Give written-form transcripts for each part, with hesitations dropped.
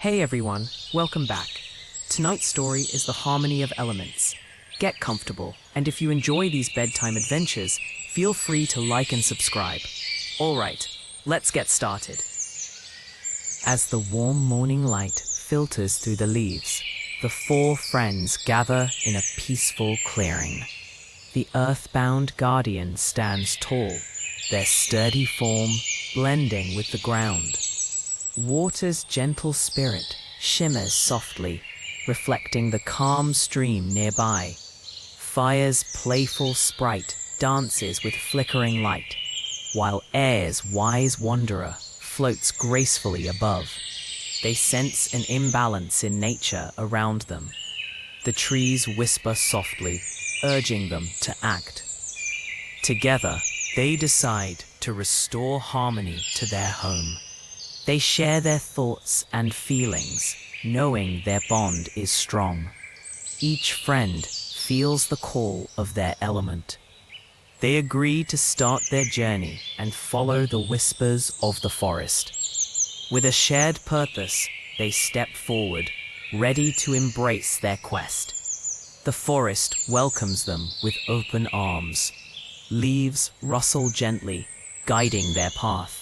Hey everyone, welcome back. Tonight's story is The Harmony of Elements. Get comfortable, and if you enjoy these bedtime adventures, feel free to like and subscribe. Alright, let's get started. As the warm morning light filters through the leaves, the four friends gather in a peaceful clearing. The earthbound guardian stands tall, their sturdy form blending with the ground. Water's gentle spirit shimmers softly, reflecting the calm stream nearby. Fire's playful sprite dances with flickering light, while air's wise wanderer floats gracefully above. They sense an imbalance in nature around them. The trees whisper softly, urging them to act. Together, they decide to restore harmony to their home. They share their thoughts and feelings, knowing their bond is strong. Each friend feels the call of their element. They agree to start their journey and follow the whispers of the forest. With a shared purpose, they step forward, ready to embrace their quest. The forest welcomes them with open arms. Leaves rustle gently, guiding their path.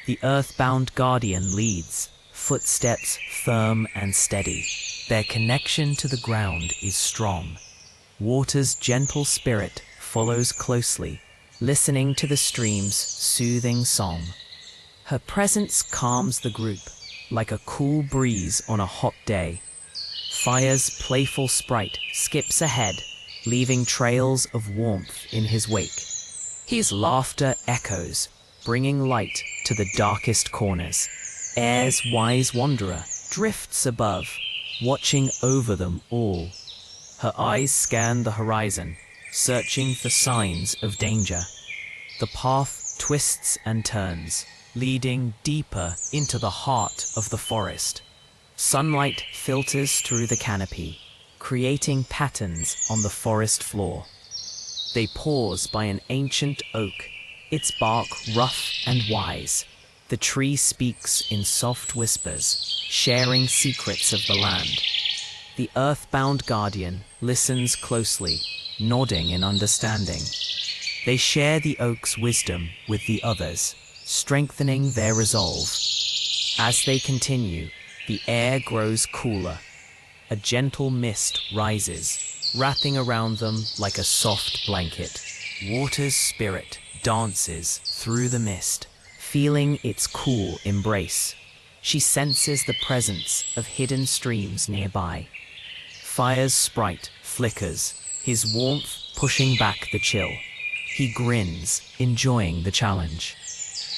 The earthbound guardian leads, footsteps firm and steady. Their connection to the ground is strong. Water's gentle spirit follows closely, listening to the stream's soothing song. Her presence calms the group, like a cool breeze on a hot day. Fire's playful sprite skips ahead, leaving trails of warmth in his wake. His laughter echoes, bringing light to the darkest corners. Air's wise wanderer drifts above, watching over them all. Her eyes scan the horizon, searching for signs of danger. The path twists and turns, leading deeper into the heart of the forest. Sunlight filters through the canopy, creating patterns on the forest floor. They pause by an ancient oak, its bark rough and wise. The tree speaks in soft whispers, sharing secrets of the land. The earthbound guardian listens closely, nodding in understanding. They share the oak's wisdom with the others, strengthening their resolve. As they continue, the air grows cooler. A gentle mist rises, wrapping around them like a soft blanket. Water's spirit dances through the mist, feeling its cool embrace. She senses the presence of hidden streams nearby. Fire's sprite flickers, his warmth pushing back the chill. He grins, enjoying the challenge.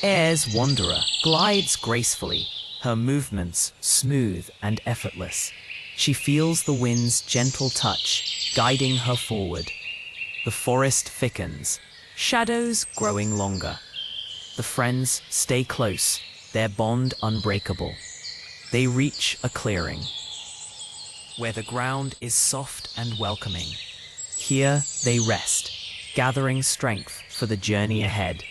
Air's wanderer glides gracefully, her movements smooth and effortless. She feels the wind's gentle touch, guiding her forward. The forest thickens, shadows growing longer. The friends stay close, their bond unbreakable. They reach a clearing, where the ground is soft and welcoming. Here they rest, gathering strength for the journey ahead.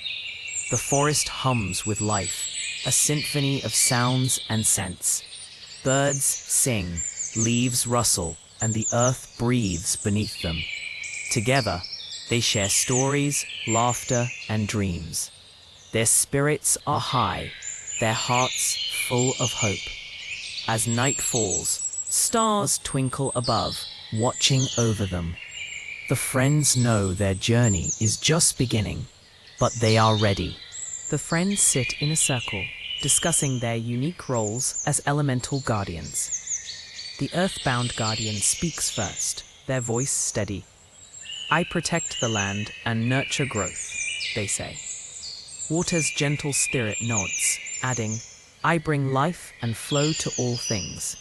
The forest hums with life, a symphony of sounds and scents. Birds sing, leaves rustle, and the earth breathes beneath them. Together, they share stories, laughter, and dreams. Their spirits are high, their hearts full of hope. As night falls, stars twinkle above, watching over them. The friends know their journey is just beginning, but they are ready. The friends sit in a circle, discussing their unique roles as elemental guardians. The earthbound guardian speaks first, their voice steady. I protect the land and nurture growth, they say. Water's gentle spirit nods, adding, I bring life and flow to all things.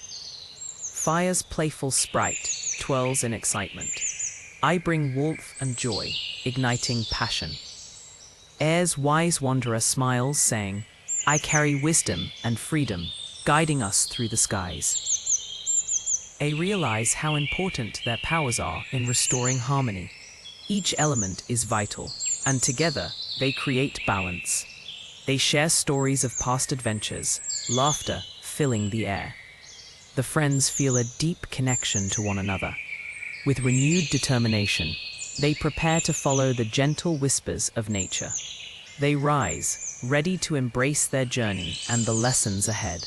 Fire's playful sprite twirls in excitement. I bring warmth and joy, igniting passion. Air's wise wanderer smiles, saying, I carry wisdom and freedom, guiding us through the skies. They realize how important their powers are in restoring harmony. Each element is vital, and together they create balance. They share stories of past adventures, laughter filling the air. The friends feel a deep connection to one another. With renewed determination, they prepare to follow the gentle whispers of nature. They rise, ready to embrace their journey and the lessons ahead.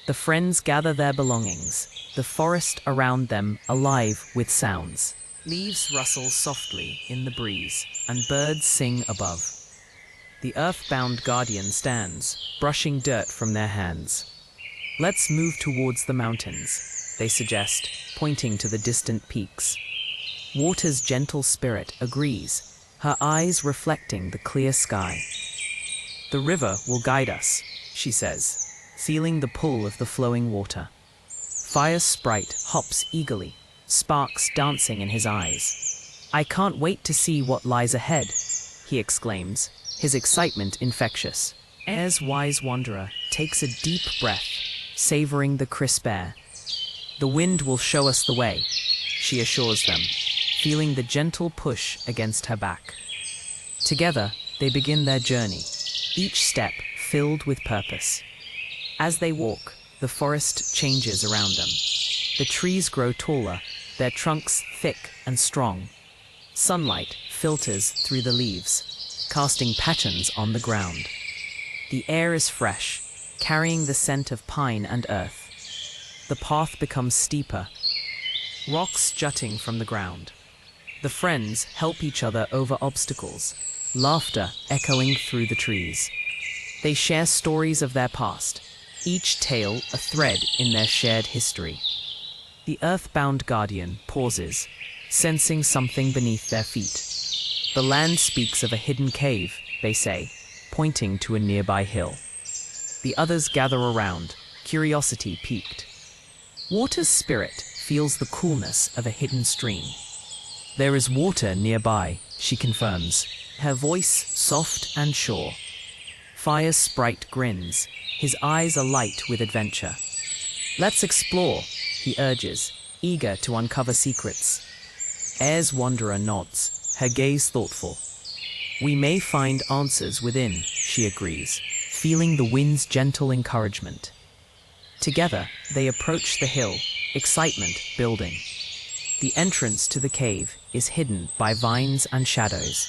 The friends gather their belongings, the forest around them alive with sounds. Leaves rustle softly in the breeze, and birds sing above. The earthbound guardian stands, brushing dirt from their hands. "Let's move towards the mountains," they suggest, pointing to the distant peaks. Water's gentle spirit agrees, her eyes reflecting the clear sky. "The river will guide us," she says, feeling the pull of the flowing water. Fire's sprite hops eagerly, sparks dancing in his eyes. "I can't wait to see what lies ahead," he exclaims, his excitement infectious. Air's wise wanderer takes a deep breath, savoring the crisp air. "The wind will show us the way," she assures them, feeling the gentle push against her back. Together, they begin their journey, each step filled with purpose. As they walk, the forest changes around them. The trees grow taller, their trunks thick and strong. Sunlight filters through the leaves, casting patterns on the ground. The air is fresh, carrying the scent of pine and earth. The path becomes steeper, rocks jutting from the ground. The friends help each other over obstacles, laughter echoing through the trees. They share stories of their past, each tale a thread in their shared history. The earthbound guardian pauses, sensing something beneath their feet. The land speaks of a hidden cave, they say, pointing to a nearby hill. The others gather around, curiosity piqued. Water's spirit feels the coolness of a hidden stream. "There is water nearby," she confirms, her voice soft and sure. Fire's sprite grins, his eyes alight with adventure. "Let's explore," he urges, eager to uncover secrets. Air's wanderer nods, her gaze thoughtful. "We may find answers within," she agrees, feeling the wind's gentle encouragement. Together, they approach the hill, excitement building. The entrance to the cave is hidden by vines and shadows.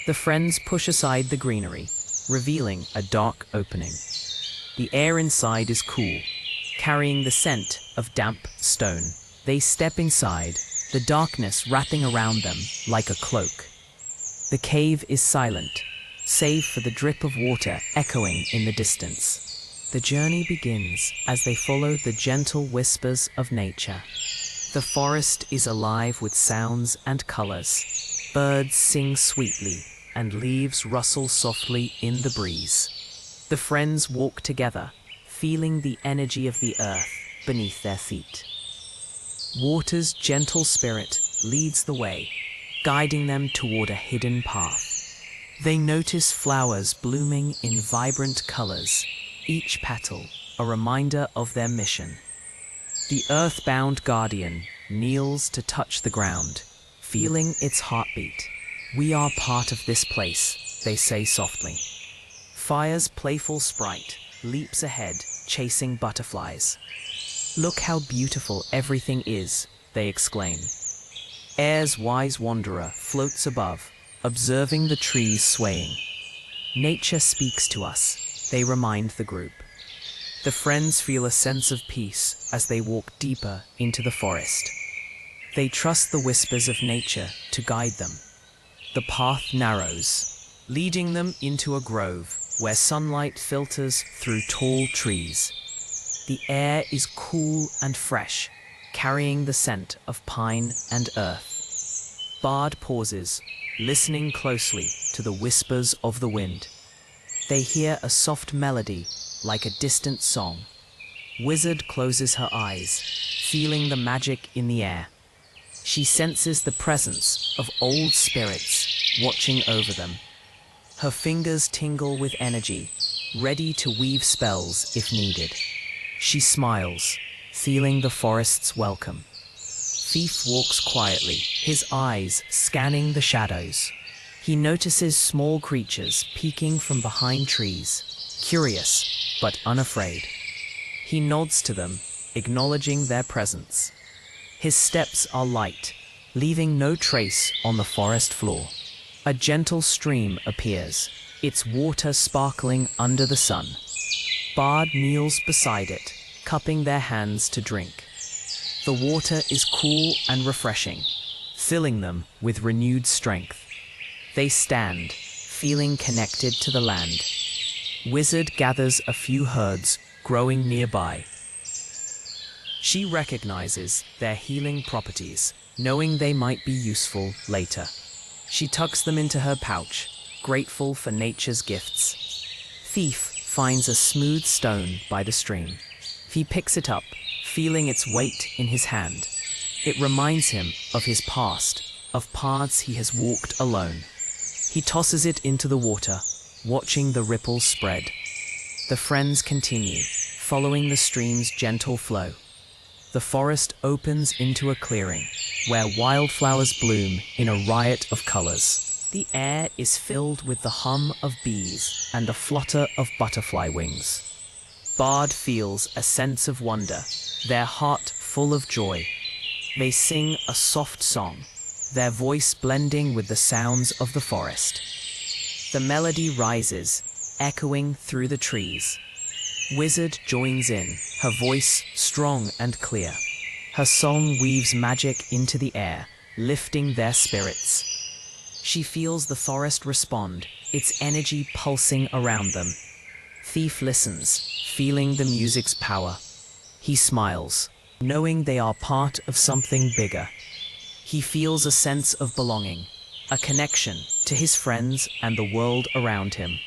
The friends push aside the greenery, revealing a dark opening. The air inside is cool, carrying the scent of damp stone. They step inside, the darkness wrapping around them like a cloak. The cave is silent, save for the drip of water echoing in the distance. The journey begins as they follow the gentle whispers of nature. The forest is alive with sounds and colors. Birds sing sweetly, and leaves rustle softly in the breeze. The friends walk together, feeling the energy of the earth beneath their feet. Water's gentle spirit leads the way, guiding them toward a hidden path. They notice flowers blooming in vibrant colors, each petal a reminder of their mission. The earthbound guardian kneels to touch the ground, feeling its heartbeat. "We are part of this place," they say softly. Fire's playful sprite leaps ahead, chasing butterflies. "Look how beautiful everything is," they exclaim. Air's wise wanderer floats above, observing the trees swaying. "Nature speaks to us," they remind the group. The friends feel a sense of peace as they walk deeper into the forest. They trust the whispers of nature to guide them. The path narrows, leading them into a grove where sunlight filters through tall trees. The air is cool and fresh, carrying the scent of pine and earth. Bard pauses, listening closely to the whispers of the wind. They hear a soft melody, like a distant song. Wizard closes her eyes, feeling the magic in the air. She senses the presence of old spirits watching over them. Her fingers tingle with energy, ready to weave spells if needed. She smiles, feeling the forest's welcome. Thief walks quietly, his eyes scanning the shadows. He notices small creatures peeking from behind trees, curious but unafraid. He nods to them, acknowledging their presence. His steps are light, leaving no trace on the forest floor. A gentle stream appears, its water sparkling under the sun. Bard kneels beside it, cupping their hands to drink. The water is cool and refreshing, filling them with renewed strength. They stand, feeling connected to the land. Wizard gathers a few herds growing nearby. She recognizes their healing properties, knowing they might be useful later. She tucks them into her pouch, grateful for nature's gifts. Thief finds a smooth stone by the stream. He picks it up, feeling its weight in his hand. It reminds him of his past, of paths he has walked alone. He tosses it into the water, watching the ripples spread. The friends continue, following the stream's gentle flow. The forest opens into a clearing, where wildflowers bloom in a riot of colors. The air is filled with the hum of bees and the flutter of butterfly wings. Bard feels a sense of wonder, their heart full of joy. They sing a soft song, their voice blending with the sounds of the forest. The melody rises, echoing through the trees. Wizard joins in, her voice strong and clear. Her song weaves magic into the air, lifting their spirits. She feels the forest respond, its energy pulsing around them. Thief listens, feeling the music's power. He smiles, knowing they are part of something bigger. He feels a sense of belonging, a connection to his friends and the world around him.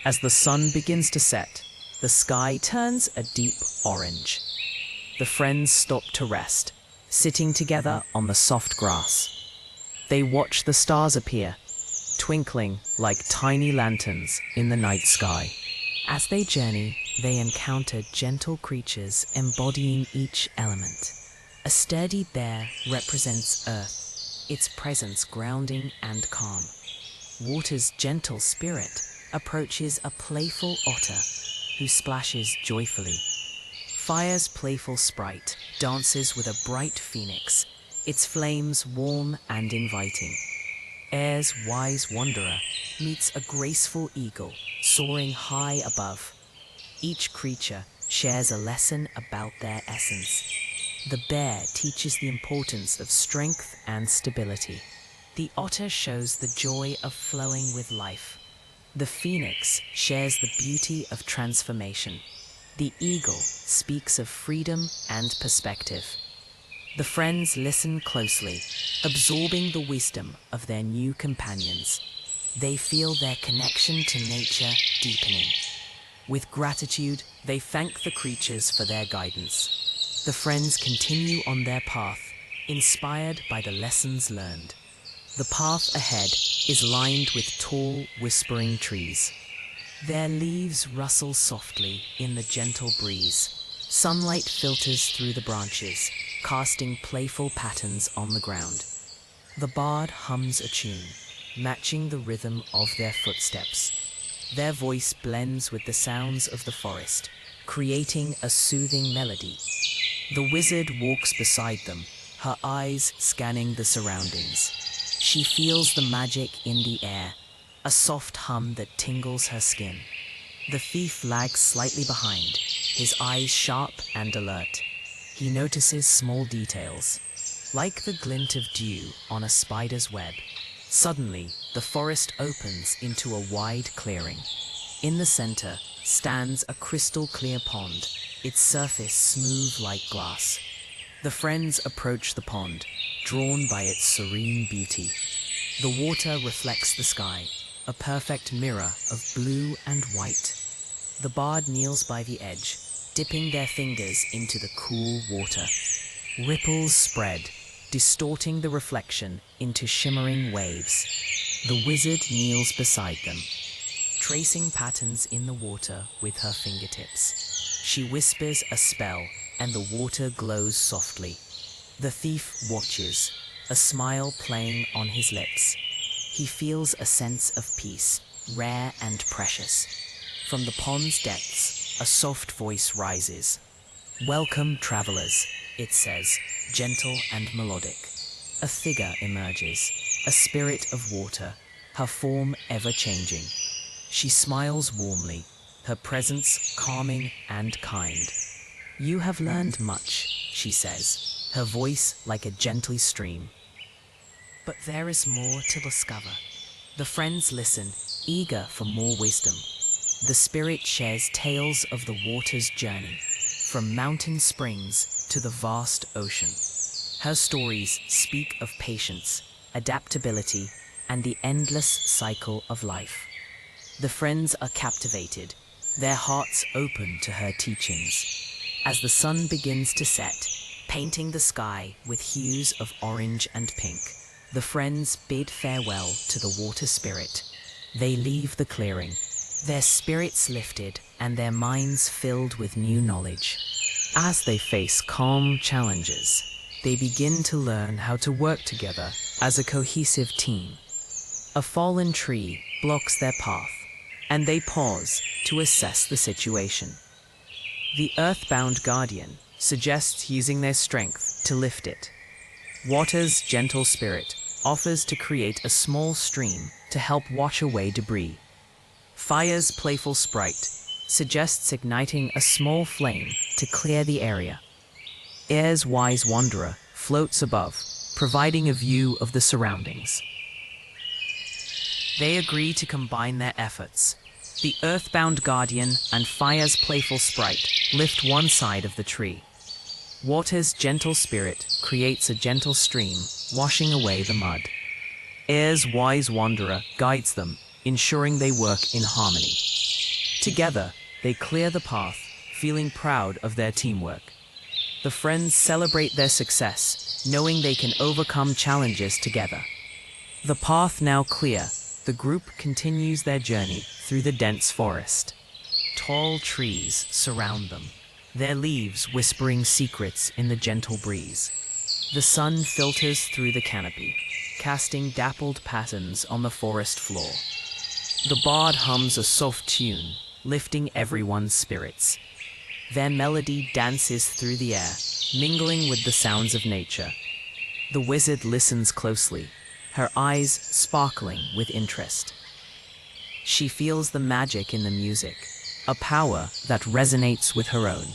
As the sun begins to set, the sky turns a deep orange. The friends stop to rest, sitting together on the soft grass. They watch the stars appear, twinkling like tiny lanterns in the night sky. As they journey, they encounter gentle creatures embodying each element. A sturdy bear represents earth, its presence grounding and calm. Water's gentle spirit approaches a playful otter who splashes joyfully. Fire's playful sprite dances with a bright phoenix, its flames warm and inviting. Air's wise wanderer meets a graceful eagle soaring high above. Each creature shares a lesson about their essence. The bear teaches the importance of strength and stability. The otter shows the joy of flowing with life. The phoenix shares the beauty of transformation. The eagle speaks of freedom and perspective. The friends listen closely, absorbing the wisdom of their new companions. They feel their connection to nature deepening. With gratitude, they thank the creatures for their guidance. The friends continue on their path, inspired by the lessons learned. The path ahead is lined with tall, whispering trees. Their leaves rustle softly in the gentle breeze. Sunlight filters through the branches, casting playful patterns on the ground. The bard hums a tune, matching the rhythm of their footsteps. Their voice blends with the sounds of the forest, creating a soothing melody. The wizard walks beside them, her eyes scanning the surroundings. She feels the magic in the air, a soft hum that tingles her skin. The thief lags slightly behind, his eyes sharp and alert. He notices small details, like the glint of dew on a spider's web. Suddenly, the forest opens into a wide clearing. In the center stands a crystal-clear pond, its surface smooth like glass. The friends approach the pond, drawn by its serene beauty. The water reflects the sky, a perfect mirror of blue and white. The bard kneels by the edge, dipping their fingers into the cool water. Ripples spread, distorting the reflection into shimmering waves. The wizard kneels beside them, tracing patterns in the water with her fingertips. She whispers a spell, and the water glows softly. The thief watches, a smile playing on his lips. He feels a sense of peace, rare and precious. From the pond's depths, a soft voice rises. Welcome, travelers, it says, gentle and melodic. A figure emerges, a spirit of water, her form ever-changing. She smiles warmly, her presence calming and kind. You have learned much, she says, her voice like a gentle stream. But there is more to discover. The friends listen, eager for more wisdom. The spirit shares tales of the water's journey, from mountain springs to the vast ocean. Her stories speak of patience, adaptability, and the endless cycle of life. The friends are captivated, their hearts open to her teachings. As the sun begins to set, painting the sky with hues of orange and pink, the friends bid farewell to the water spirit. They leave the clearing, their spirits lifted and their minds filled with new knowledge. As they face calm challenges, they begin to learn how to work together as a cohesive team. A fallen tree blocks their path, and they pause to assess the situation. The earthbound guardian suggests using their strength to lift it. Water's gentle spirit offers to create a small stream to help wash away debris. Fire's playful sprite suggests igniting a small flame to clear the area. Air's wise wanderer floats above, providing a view of the surroundings. They agree to combine their efforts. The earthbound guardian and fire's playful sprite lift one side of the tree. Water's gentle spirit creates a gentle stream, washing away the mud. Air's wise wanderer guides them, ensuring they work in harmony. Together, they clear the path, feeling proud of their teamwork. The friends celebrate their success, knowing they can overcome challenges together. The path now clear, the group continues their journey through the dense forest. Tall trees surround them, their leaves whispering secrets in the gentle breeze. The sun filters through the canopy, casting dappled patterns on the forest floor. The bard hums a soft tune, lifting everyone's spirits. Their melody dances through the air, mingling with the sounds of nature. The wizard listens closely, her eyes sparkling with interest. She feels the magic in the music, a power that resonates with her own.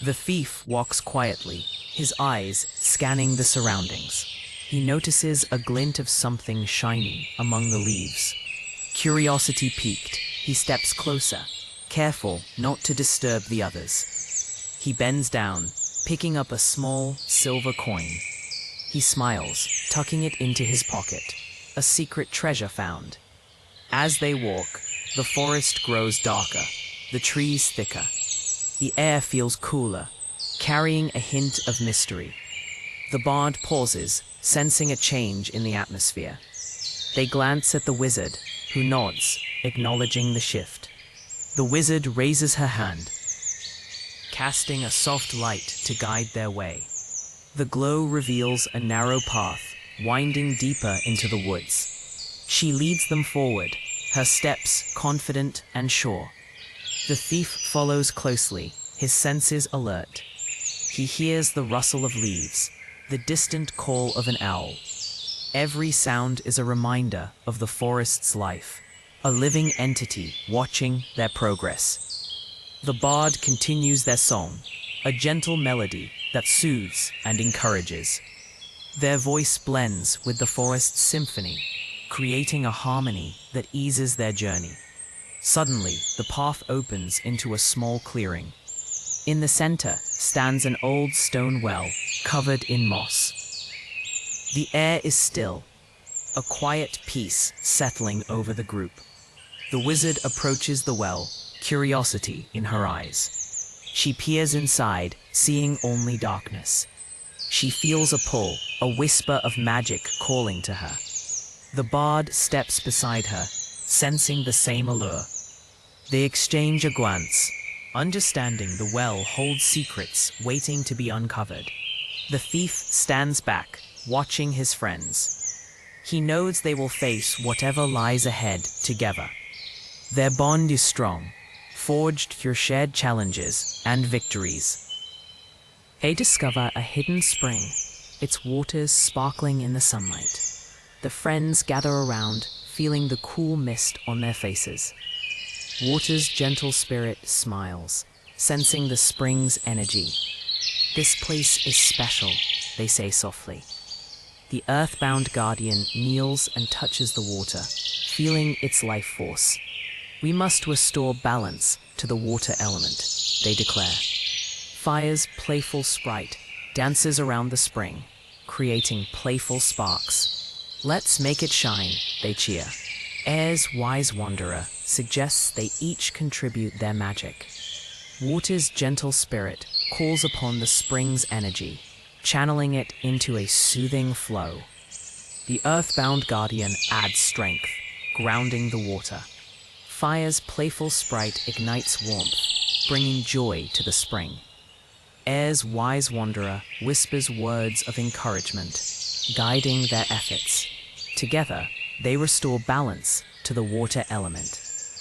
The thief walks quietly, his eyes scanning the surroundings. He notices a glint of something shiny among the leaves. Curiosity piqued, he steps closer, careful not to disturb the others. He bends down, picking up a small silver coin. He smiles, tucking it into his pocket, a secret treasure found. As they walk, the forest grows darker, the trees thicker. The air feels cooler, carrying a hint of mystery. The bard pauses, sensing a change in the atmosphere. They glance at the wizard, who nods, acknowledging the shift. The wizard raises her hand, casting a soft light to guide their way. The glow reveals a narrow path, winding deeper into the woods. She leads them forward, her steps confident and sure. The thief follows closely, his senses alert. He hears the rustle of leaves, the distant call of an owl. Every sound is a reminder of the forest's life, a living entity watching their progress. The bard continues their song, a gentle melody that soothes and encourages. Their voice blends with the forest's symphony, creating a harmony that eases their journey. Suddenly, the path opens into a small clearing. In the center stands an old stone well covered in moss. The air is still, a quiet peace settling over the group. The wizard approaches the well, curiosity in her eyes. She peers inside, seeing only darkness. She feels a pull, a whisper of magic calling to her. The bard steps beside her, sensing the same allure. They exchange a glance, understanding the well holds secrets waiting to be uncovered. The thief stands back, watching his friends. He knows they will face whatever lies ahead together. Their bond is strong, forged through shared challenges and victories. They discover a hidden spring, its waters sparkling in the sunlight. The friends gather around, feeling the cool mist on their faces. Water's gentle spirit smiles, sensing the spring's energy. "This place is special," they say softly. The earthbound guardian kneels and touches the water, feeling its life force. "We must restore balance to the water element," they declare. Fire's playful sprite dances around the spring, creating playful sparks. "Let's make it shine," they cheer. Air's wise wanderer suggests they each contribute their magic. Water's gentle spirit calls upon the spring's energy, channeling it into a soothing flow. The earthbound guardian adds strength, grounding the water. Fire's playful sprite ignites warmth, bringing joy to the spring. Air's wise wanderer whispers words of encouragement, guiding their efforts. Together, they restore balance to the water element,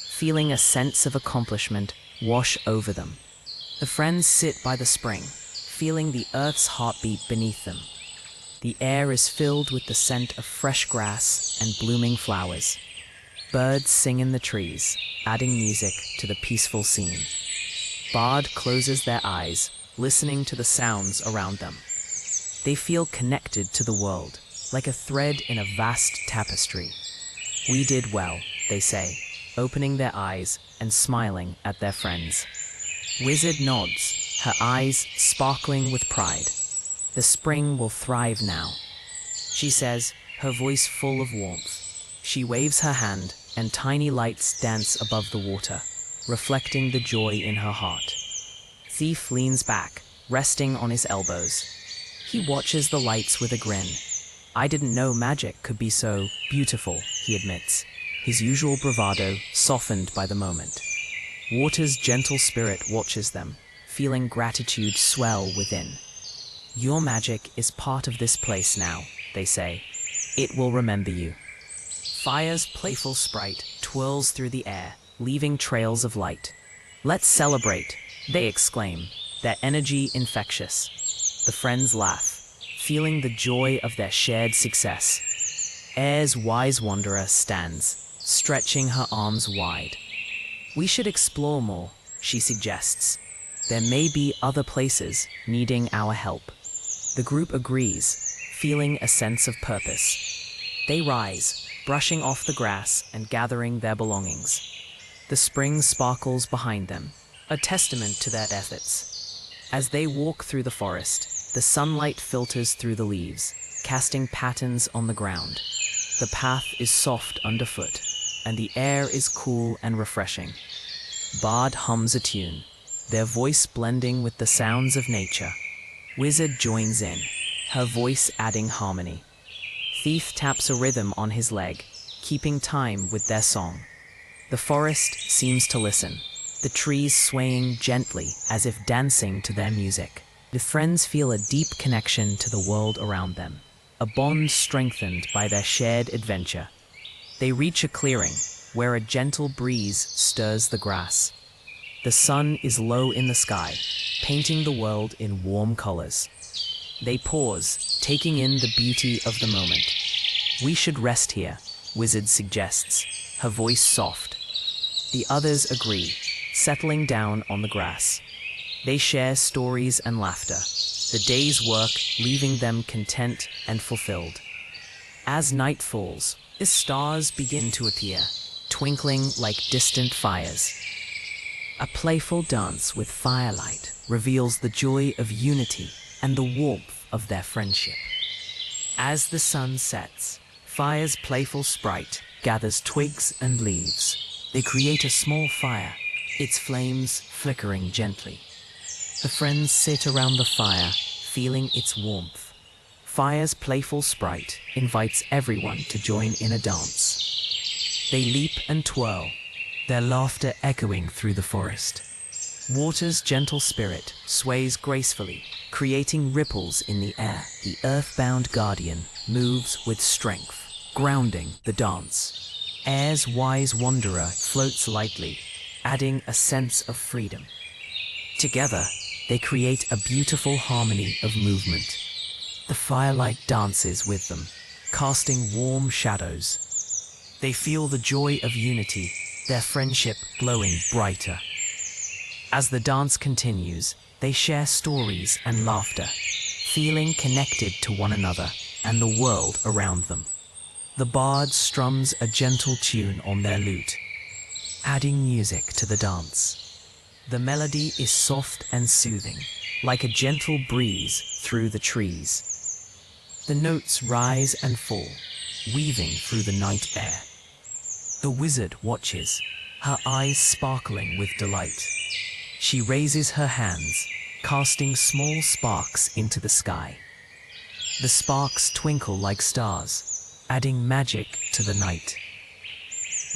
feeling a sense of accomplishment wash over them. The friends sit by the spring, feeling the earth's heartbeat beneath them. The air is filled with the scent of fresh grass and blooming flowers. Birds sing in the trees, adding music to the peaceful scene. Bard closes their eyes, listening to the sounds around them. They feel connected to the world, like a thread in a vast tapestry. "We did well," they say, opening their eyes and smiling at their friends. Wizard nods, her eyes sparkling with pride. "The spring will thrive now," she says, her voice full of warmth. She waves her hand, and tiny lights dance above the water, reflecting the joy in her heart. Thief leans back, resting on his elbows. He watches the lights with a grin. "I didn't know magic could be so beautiful," he admits, his usual bravado softened by the moment. Water's gentle spirit watches them, feeling gratitude swell within. "Your magic is part of this place now," they say. "It will remember you." Fire's playful sprite twirls through the air, leaving trails of light. "Let's celebrate," they exclaim, their energy infectious. The friends laugh, feeling the joy of their shared success. Air's wise wanderer stands, stretching her arms wide. "We should explore more," she suggests. "There may be other places needing our help." The group agrees, feeling a sense of purpose. They rise, brushing off the grass and gathering their belongings. The spring sparkles behind them, a testament to their efforts. As they walk through the forest, the sunlight filters through the leaves, casting patterns on the ground. The path is soft underfoot, and the air is cool and refreshing. Bard hums a tune, their voice blending with the sounds of nature. Wizard joins in, her voice adding harmony. Thief taps a rhythm on his leg, keeping time with their song. The forest seems to listen, the trees swaying gently as if dancing to their music. The friends feel a deep connection to the world around them, a bond strengthened by their shared adventure. They reach a clearing, where a gentle breeze stirs the grass. The sun is low in the sky, painting the world in warm colors. They pause, taking in the beauty of the moment. "We should rest here," Wizard suggests, her voice soft. The others agree, settling down on the grass. They share stories and laughter, the day's work leaving them content and fulfilled. As night falls, the stars begin to appear, twinkling like distant fires. A playful dance with firelight reveals the joy of unity and the warmth of their friendship. As the sun sets, Fire's playful sprite gathers twigs and leaves. They create a small fire, its flames flickering gently. The friends sit around the fire, feeling its warmth. Fire's playful sprite invites everyone to join in a dance. They leap and twirl, their laughter echoing through the forest. Water's gentle spirit sways gracefully, creating ripples in the air. The earthbound guardian moves with strength, grounding the dance. Air's wise wanderer floats lightly, adding a sense of freedom. Together, they create a beautiful harmony of movement. The firelight dances with them, casting warm shadows. They feel the joy of unity, their friendship glowing brighter. As the dance continues, they share stories and laughter, feeling connected to one another and the world around them. The bard strums a gentle tune on their lute, adding music to the dance. The melody is soft and soothing, like a gentle breeze through the trees. The notes rise and fall, weaving through the night air. The wizard watches, her eyes sparkling with delight. She raises her hands, casting small sparks into the sky. The sparks twinkle like stars, adding magic to the night.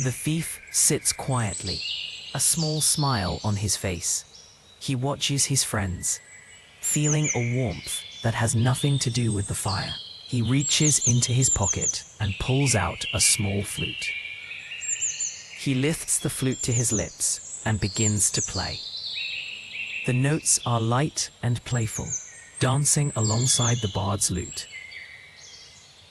The thief sits quietly, a small smile on his face. He watches his friends, feeling a warmth that has nothing to do with the fire. He reaches into his pocket and pulls out a small flute. He lifts the flute to his lips and begins to play. The notes are light and playful, dancing alongside the bard's lute.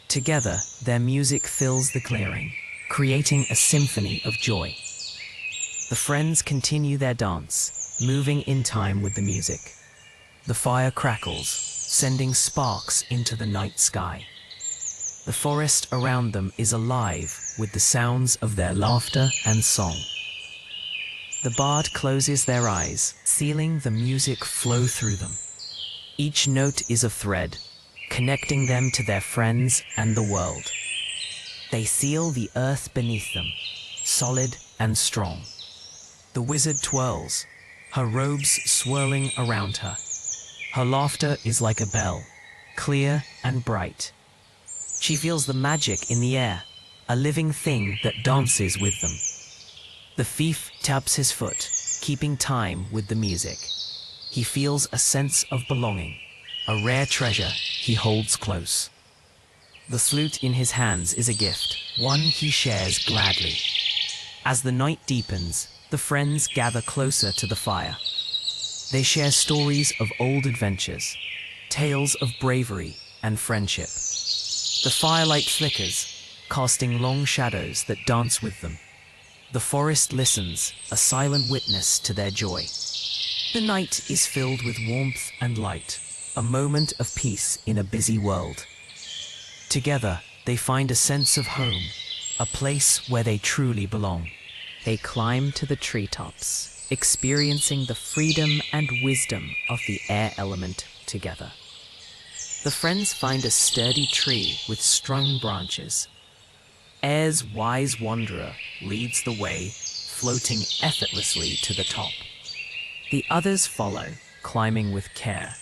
Together, their music fills the clearing, creating a symphony of joy. The friends continue their dance, moving in time with the music. The fire crackles, sending sparks into the night sky. The forest around them is alive with the sounds of their laughter and song. The bard closes their eyes, feeling the music flow through them. Each note is a thread, connecting them to their friends and the world. They feel the earth beneath them, solid and strong. The wizard twirls, her robes swirling around her. Her laughter is like a bell, clear and bright. She feels the magic in the air, a living thing that dances with them. The thief taps his foot, keeping time with the music. He feels a sense of belonging, a rare treasure he holds close. The flute in his hands is a gift, one he shares gladly. As the night deepens, the friends gather closer to the fire. They share stories of old adventures, tales of bravery and friendship. The firelight flickers, casting long shadows that dance with them. The forest listens, a silent witness to their joy. The night is filled with warmth and light, a moment of peace in a busy world. Together, they find a sense of home, a place where they truly belong. They climb to the treetops, experiencing the freedom and wisdom of the air element together. The friends find a sturdy tree with strung branches. Air's wise wanderer leads the way, floating effortlessly to the top. The others follow, climbing with care.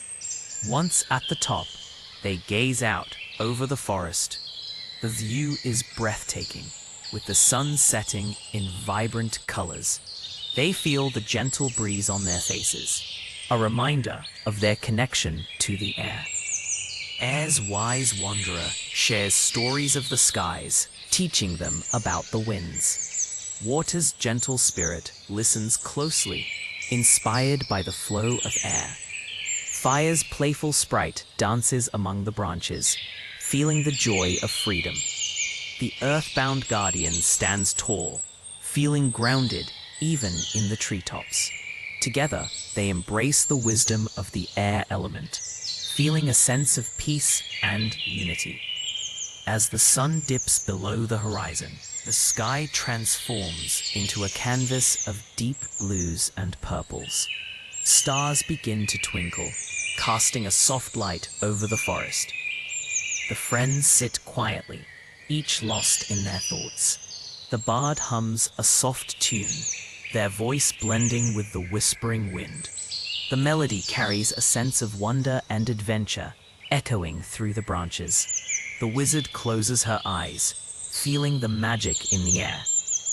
Once at the top, they gaze out over the forest. The view is breathtaking, with the sun setting in vibrant colors. They feel the gentle breeze on their faces, a reminder of their connection to the air. Air's wise wanderer shares stories of the skies, teaching them about the winds. Water's gentle spirit listens closely, inspired by the flow of air. Fire's playful sprite dances among the branches, feeling the joy of freedom. The earthbound guardian stands tall, feeling grounded even in the treetops. Together, they embrace the wisdom of the air element, feeling a sense of peace and unity. As the sun dips below the horizon, the sky transforms into a canvas of deep blues and purples. Stars begin to twinkle, casting a soft light over the forest. The friends sit quietly, each lost in their thoughts. The bard hums a soft tune, their voice blending with the whispering wind. The melody carries a sense of wonder and adventure, echoing through the branches. The wizard closes her eyes, feeling the magic in the air.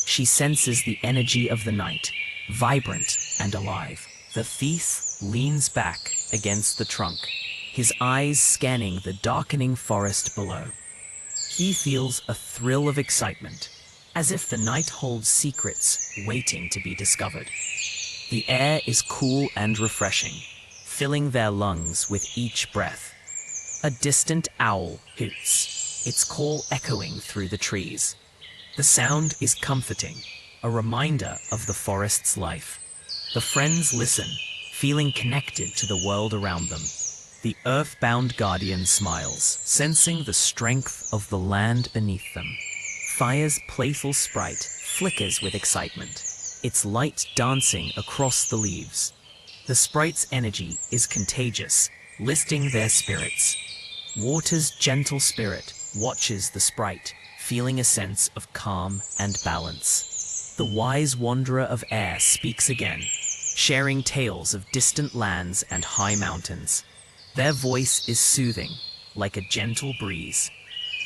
She senses the energy of the night, vibrant and alive. The thief leans back against the trunk, his eyes scanning the darkening forest below. He feels a thrill of excitement, as if the night holds secrets waiting to be discovered. The air is cool and refreshing, filling their lungs with each breath. A distant owl hoots, its call echoing through the trees. The sound is comforting, a reminder of the forest's life. The friends listen, feeling connected to the world around them. The earthbound guardian smiles, sensing the strength of the land beneath them. Fire's playful sprite flickers with excitement, its light dancing across the leaves. The sprite's energy is contagious, lifting their spirits. Water's gentle spirit watches the sprite, feeling a sense of calm and balance. The wise wanderer of air speaks again, sharing tales of distant lands and high mountains. Their voice is soothing, like a gentle breeze.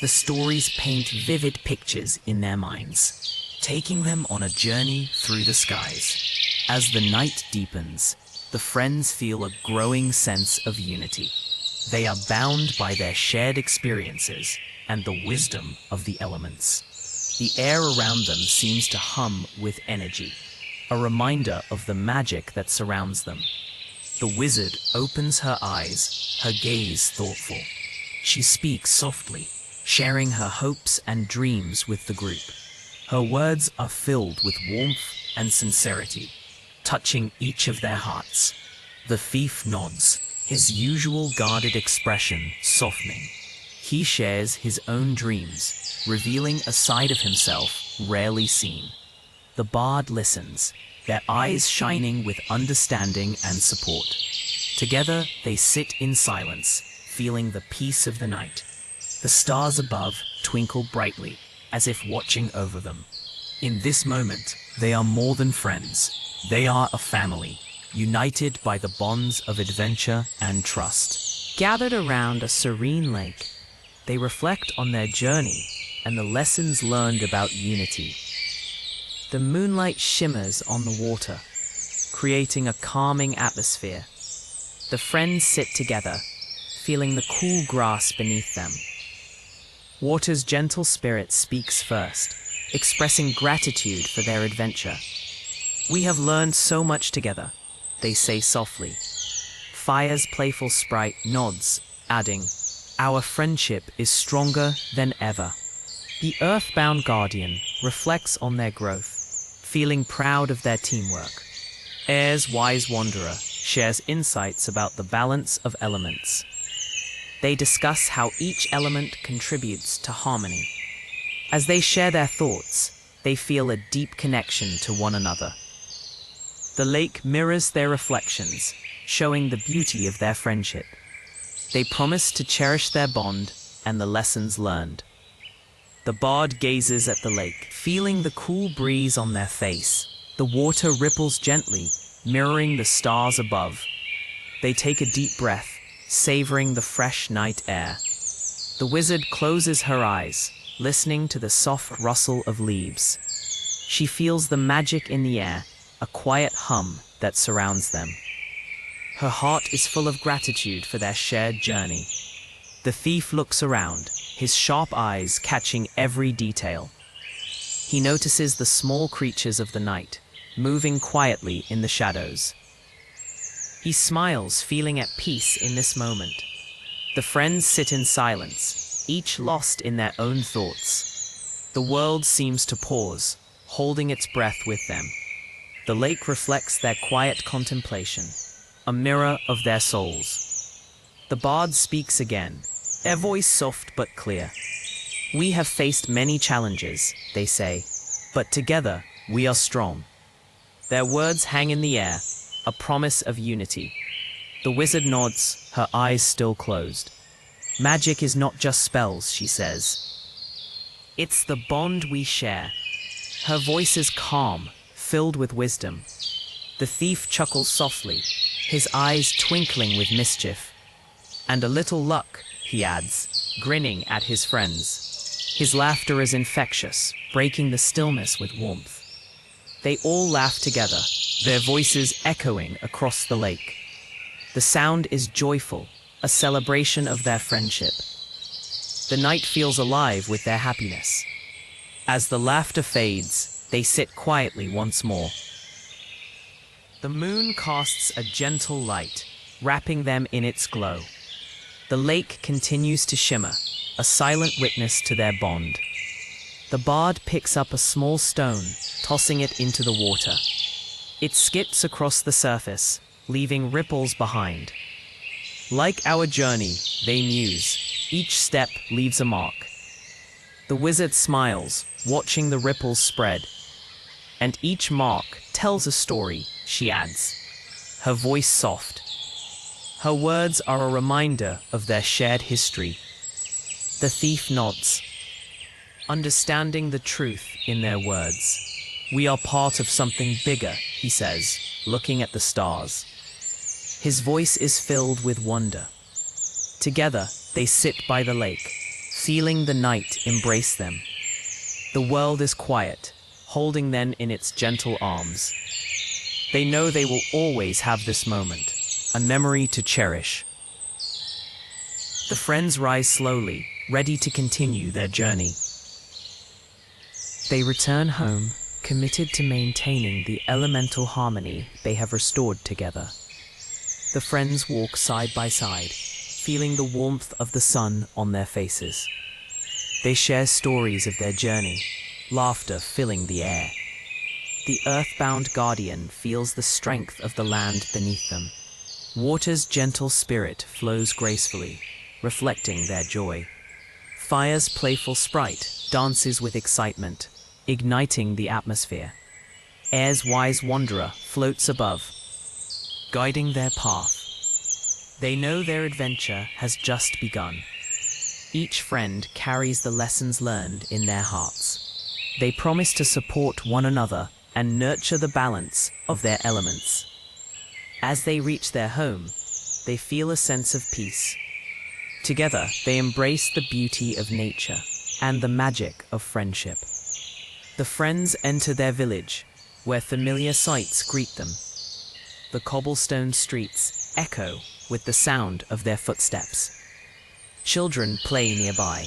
The stories paint vivid pictures in their minds, taking them on a journey through the skies. As the night deepens, the friends feel a growing sense of unity. They are bound by their shared experiences and the wisdom of the elements. The air around them seems to hum with energy, a reminder of the magic that surrounds them. The wizard opens her eyes, her gaze thoughtful. She speaks softly, sharing her hopes and dreams with the group. Her words are filled with warmth and sincerity, touching each of their hearts. The thief nods, his usual guarded expression softening. He shares his own dreams, revealing a side of himself rarely seen. The bard listens, their eyes shining with understanding and support. Together, they sit in silence, feeling the peace of the night. The stars above twinkle brightly, as if watching over them. In this moment, they are more than friends. They are a family, united by the bonds of adventure and trust. Gathered around a serene lake, they reflect on their journey and the lessons learned about unity. The moonlight shimmers on the water, creating a calming atmosphere. The friends sit together, feeling the cool grass beneath them. Water's gentle spirit speaks first, expressing gratitude for their adventure. "We have learned so much together," they say softly. Fire's playful sprite nods, adding, "Our friendship is stronger than ever." The earthbound guardian reflects on their growth, feeling proud of their teamwork. Air's wise wanderer shares insights about the balance of elements. They discuss how each element contributes to harmony. As they share their thoughts, they feel a deep connection to one another. The lake mirrors their reflections, showing the beauty of their friendship. They promise to cherish their bond and the lessons learned. The bard gazes at the lake, feeling the cool breeze on their face. The water ripples gently, mirroring the stars above. They take a deep breath, savoring the fresh night air. The wizard closes her eyes, listening to the soft rustle of leaves. She feels the magic in the air, a quiet hum that surrounds them. Her heart is full of gratitude for their shared journey. The thief looks around, his sharp eyes catching every detail. He notices the small creatures of the night, moving quietly in the shadows. He smiles, feeling at peace in this moment. The friends sit in silence, each lost in their own thoughts. The world seems to pause, holding its breath with them. The lake reflects their quiet contemplation, a mirror of their souls. The bard speaks again, their voice soft but clear. "We have faced many challenges," they say, "but together we are strong." Their words hang in the air, a promise of unity. The wizard nods, her eyes still closed. "Magic is not just spells," she says. "It's the bond we share." Her voice is calm, filled with wisdom. The thief chuckles softly, his eyes twinkling with mischief. "And a little luck," he adds, grinning at his friends. His laughter is infectious, breaking the stillness with warmth. They all laugh together, their voices echoing across the lake. The sound is joyful, a celebration of their friendship. The night feels alive with their happiness. As the laughter fades, they sit quietly once more. The moon casts a gentle light, wrapping them in its glow. The lake continues to shimmer, a silent witness to their bond. The bard picks up a small stone, tossing it into the water. It skips across the surface, leaving ripples behind. Like our journey, they muse. Each step leaves a mark. The wizard smiles, watching the ripples spread. And each mark tells a story, she adds, her voice soft. Her words are a reminder of their shared history. The thief nods, understanding the truth in their words. We are part of something bigger, he says, looking at the stars. His voice is filled with wonder. Together, they sit by the lake, feeling the night embrace them. The world is quiet, holding them in its gentle arms. They know they will always have this moment, a memory to cherish. The friends rise slowly, ready to continue their journey. They return home, committed to maintaining the elemental harmony they have restored together. The friends walk side by side, feeling the warmth of the sun on their faces. They share stories of their journey, laughter filling the air. The earthbound guardian feels the strength of the land beneath them. Water's gentle spirit flows gracefully, reflecting their joy. Fire's playful sprite dances with excitement, igniting the atmosphere. Air's wise wanderer floats above, guiding their path. They know their adventure has just begun. Each friend carries the lessons learned in their hearts. They promise to support one another and nurture the balance of their elements. As they reach their home, they feel a sense of peace. Together, they embrace the beauty of nature and the magic of friendship. The friends enter their village, where familiar sights greet them. The cobblestone streets echo with the sound of their footsteps. Children play nearby,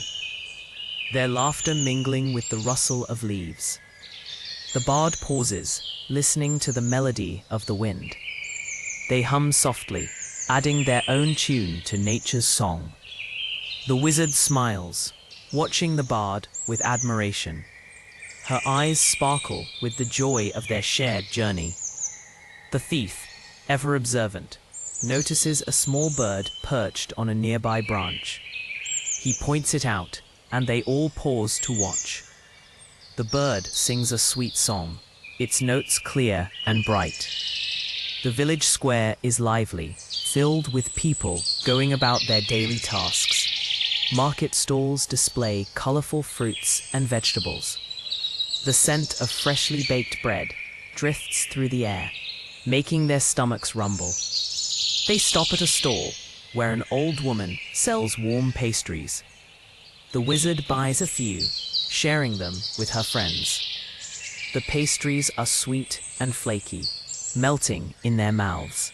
their laughter mingling with the rustle of leaves. The bard pauses, listening to the melody of the wind. They hum softly, adding their own tune to nature's song. The wizard smiles, watching the bard with admiration. Her eyes sparkle with the joy of their shared journey. The thief, ever observant, notices a small bird perched on a nearby branch. He points it out, and they all pause to watch. The bird sings a sweet song, its notes clear and bright. The village square is lively, filled with people going about their daily tasks. Market stalls display colorful fruits and vegetables. The scent of freshly baked bread drifts through the air, making their stomachs rumble. They stop at a stall where an old woman sells warm pastries. The wizard buys a few, sharing them with her friends. The pastries are sweet and flaky, melting in their mouths.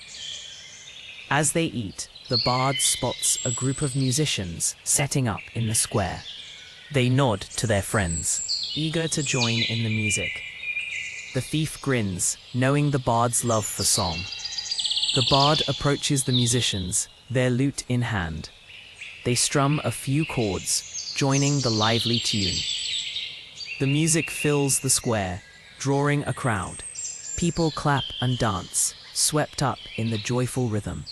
As they eat, the bard spots a group of musicians setting up in the square. They nod to their friends, eager to join in the music. The thief grins, knowing the bard's love for song. The bard approaches the musicians, their lute in hand. They strum a few chords, joining the lively tune. The music fills the square, drawing a crowd. People clap and dance, swept up in the joyful rhythm.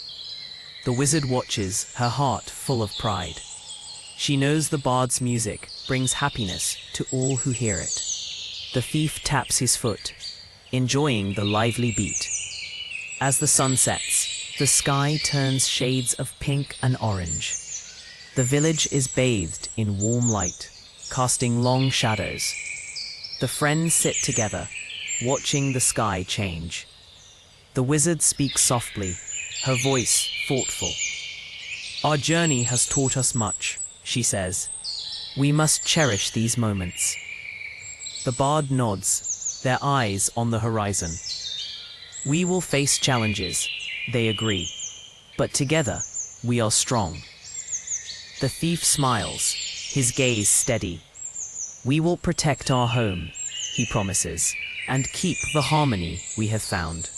The wizard watches, her heart full of pride. She knows the bard's music brings happiness to all who hear it. The thief taps his foot, enjoying the lively beat. As the sun sets, the sky turns shades of pink and orange. The village is bathed in warm light, casting long shadows. The friends sit together, watching the sky change. The wizard speaks softly, her voice thoughtful. Our journey has taught us much, she says. We must cherish these moments. The bard nods, their eyes on the horizon. We will face challenges, they agree. But together, we are strong. The thief smiles, his gaze steady. We will protect our home, he promises, and keep the harmony we have found.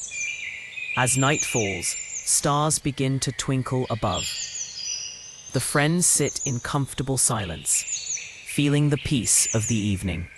As night falls, Stars begin to twinkle above. The friends sit in comfortable silence, feeling the peace of the evening.